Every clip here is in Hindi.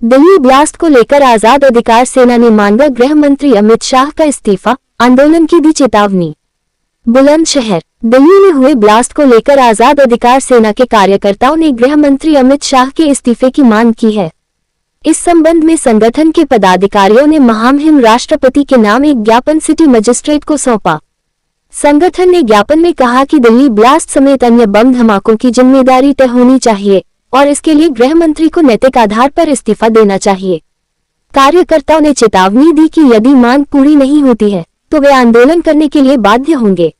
दिल्ली ब्लास्ट को लेकर आजाद अधिकार सेना ने मांगा गृह मंत्री अमित शाह का इस्तीफा, आंदोलन की दी चेतावनी। बुलंदशहर। दिल्ली में हुए ब्लास्ट को लेकर आजाद अधिकार सेना के कार्यकर्ताओं ने गृह मंत्री अमित शाह के इस्तीफे की मांग की है। इस संबंध में संगठन के पदाधिकारियों ने महामहिम राष्ट्रपति के नाम एक ज्ञापन सिटी मजिस्ट्रेट को सौंपा। संगठन ने ज्ञापन में कहा कि दिल्ली ब्लास्ट समेत अन्य बम धमाकों की जिम्मेदारी तय होनी चाहिए और इसके लिए गृह मंत्री को नैतिक आधार पर इस्तीफा देना चाहिए। कार्यकर्ताओं ने चेतावनी दी कि यदि मांग पूरी नहीं होती है तो वे आंदोलन करने के लिए बाध्य होंगे।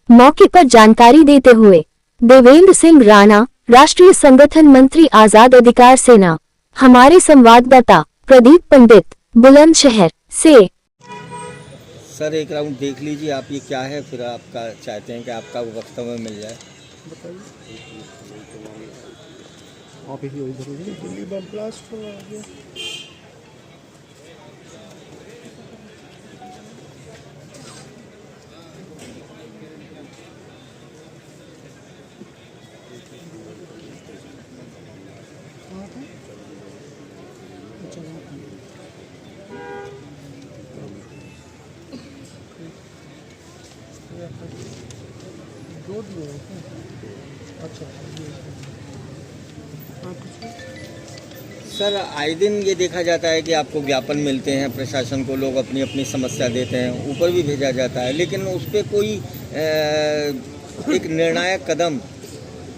मौके पर जानकारी देते हुए देवेंद्र सिंह राणा, राष्ट्रीय संगठन मंत्री आजाद अधिकार सेना, हमारे संवाददाता प्रदीप पंडित, बुलंदशहर से। सर एक राउंड देख लीजिए आप, ये क्या है, फिर आपका चाहते हैं कि आपका वक्तव्य मिल जाए। आप ही दिल्ली बम ब्लास्ट हो गया। अच्छा सर आए दिन ये देखा जाता है कि आपको ज्ञापन मिलते हैं, प्रशासन को लोग अपनी अपनी समस्या देते हैं, ऊपर भी भेजा जाता है, लेकिन उस पर कोई एक निर्णायक कदम,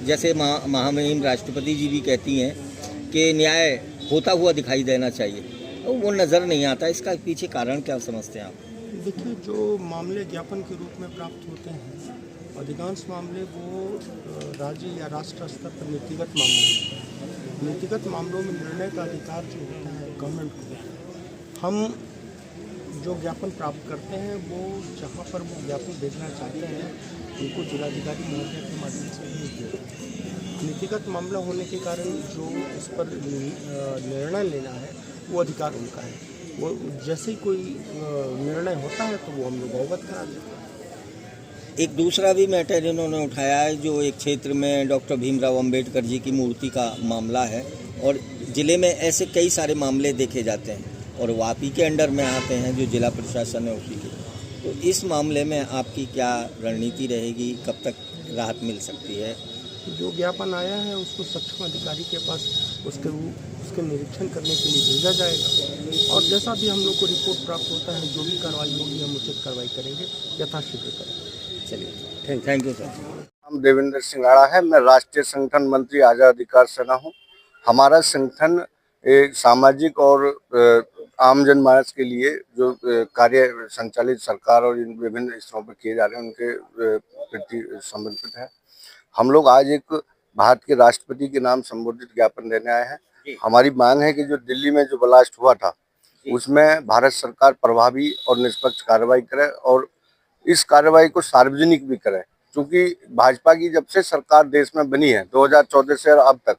जैसे महामहिम राष्ट्रपति जी भी कहती हैं कि न्याय होता हुआ दिखाई देना चाहिए, तो वो नज़र नहीं आता। इसका पीछे कारण क्या समझते हैं आप? देखिए, जो मामले ज्ञापन के रूप में प्राप्त होते हैं, अधिकांश मामले वो राज्य या राष्ट्र स्तर पर नीतिगत मामले होते हैं। नीतिगत मामलों में निर्णय का अधिकार जो होता है गवर्नमेंट को। हम जो ज्ञापन प्राप्त करते हैं वो जहाँ पर वो ज्ञापन भेजना चाहते हैं उनको जिलाधिकारी महोदय के माध्यम से भेज देते हैं। नीतिगत मामला होने के कारण जो इस पर निर्णय लेना है वो अधिकार उनका है। वो जैसे ही कोई निर्णय होता है तो वो हम लोग अवगत करा देते हैं। एक दूसरा भी मैटर इन्होंने उठाया है, जो एक क्षेत्र में डॉक्टर भीमराव अंबेडकर जी की मूर्ति का मामला है, और ज़िले में ऐसे कई सारे मामले देखे जाते हैं और वो आप ही के अंडर में आते हैं, जो जिला प्रशासन है उसी के। तो इस मामले में आपकी क्या रणनीति रहेगी, कब तक राहत मिल सकती है? जो ज्ञापन आया है उसको सक्षम अधिकारी के पास उसके निरीक्षण करने के लिए भेजा जाएगा, और जैसा भी हम लोग को रिपोर्ट प्राप्त होता है, जो भी कार्रवाई होगी हम उचित कार्रवाई करेंगे, यथाशीघ्र करेंगे। चलिए, थैंक यू सर। नाम देवेंद्र सिंह राणा है। मैं राष्ट्रीय संगठन मंत्री आजाद अधिकार सेना हूँ। हमारा संगठन एक सामाजिक और आम जनमानस के लिए जो कार्य संचालित सरकार और इन विभिन्न स्तरों पर किए जा रहे हैं उनके प्रति समर्पित है। हम लोग आज एक भारत के राष्ट्रपति के नाम संबोधित ज्ञापन देने आए हैं। हमारी मांग है कि जो दिल्ली में जो ब्लास्ट हुआ था उसमें भारत सरकार प्रभावी और निष्पक्ष कार्रवाई करे और इस कार्रवाई को सार्वजनिक भी करे, क्योंकि भाजपा की जब से सरकार देश में बनी है 2014 से अब तक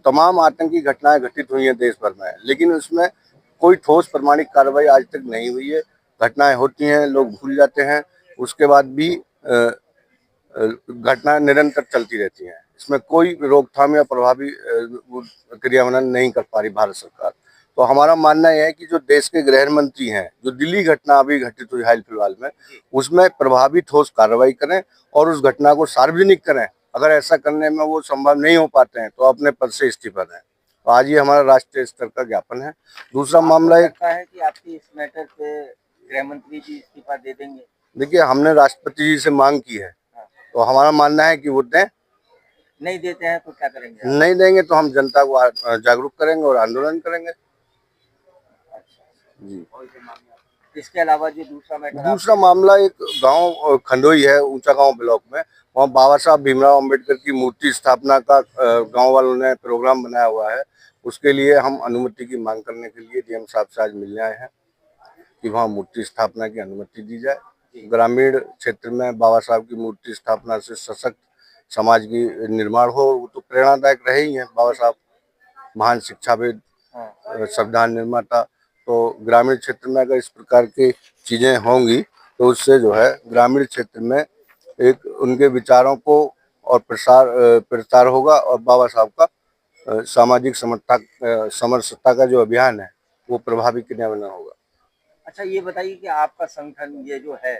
तमाम आतंकी घटनाएं घटित हुई हैं देश भर में, लेकिन उसमें कोई ठोस प्रमाणिक कार्रवाई आज तक नहीं हुई है। घटनाएं होती हैं, लोग भूल जाते हैं, उसके बाद भी घटनाएं निरंतर चलती रहती हैं। इसमें कोई रोकथाम या प्रभावी क्रियान्वयन नहीं कर पा रही भारत सरकार। तो हमारा मानना यह है कि जो देश के गृह मंत्री हैं, जो दिल्ली घटना अभी घटित हुई हाल फिलहाल में, उसमें प्रभावी ठोस कार्रवाई करें और उस घटना को सार्वजनिक करें। अगर ऐसा करने में वो संभव नहीं हो पाते हैं तो अपने पद से इस्तीफा दें। तो आज ये हमारा राष्ट्रीय स्तर का ज्ञापन है। दूसरा मामला एक है कि आपकी इस मैटर पे गृह मंत्री जी इस्तीफा दे देंगे। देखिए, हमने राष्ट्रपति जी से मांग की है, तो हमारा मानना है कि वो दें। नहीं देते हैं तो क्या करेंगे? नहीं देंगे तो हम जनता को जागरूक करेंगे और आंदोलन करेंगे। जी। इसके अलावा जो दूसरा मामला एक गांव खंडोई है, ऊंचा गांव ब्लॉक में, वहाँ बाबा साहब भीमराव अंबेडकर की मूर्ति स्थापना का गांव वालों ने प्रोग्राम बनाया हुआ है। उसके लिए हम अनुमति की मांग करने के लिए डीएम साहब से आज मिलने आए हैं कि वहाँ मूर्ति स्थापना की अनुमति दी जाए। ग्रामीण क्षेत्र में बाबा साहब की मूर्ति स्थापना से सशक्त समाज की निर्माण हो, वो तो प्रेरणादायक रहे ही हैं। बाबा साहब महान शिक्षाविद, संविधान निर्माता। तो ग्रामीण क्षेत्र में अगर इस प्रकार की चीज़ें होंगी तो उससे जो है ग्रामीण क्षेत्र में एक उनके विचारों को और प्रसार होगा और बाबा साहब का सामाजिक समरसता का जो अभियान है वो प्रभावी क्रियान्वयन होगा। अच्छा, ये बताइए कि आपका संगठन ये जो है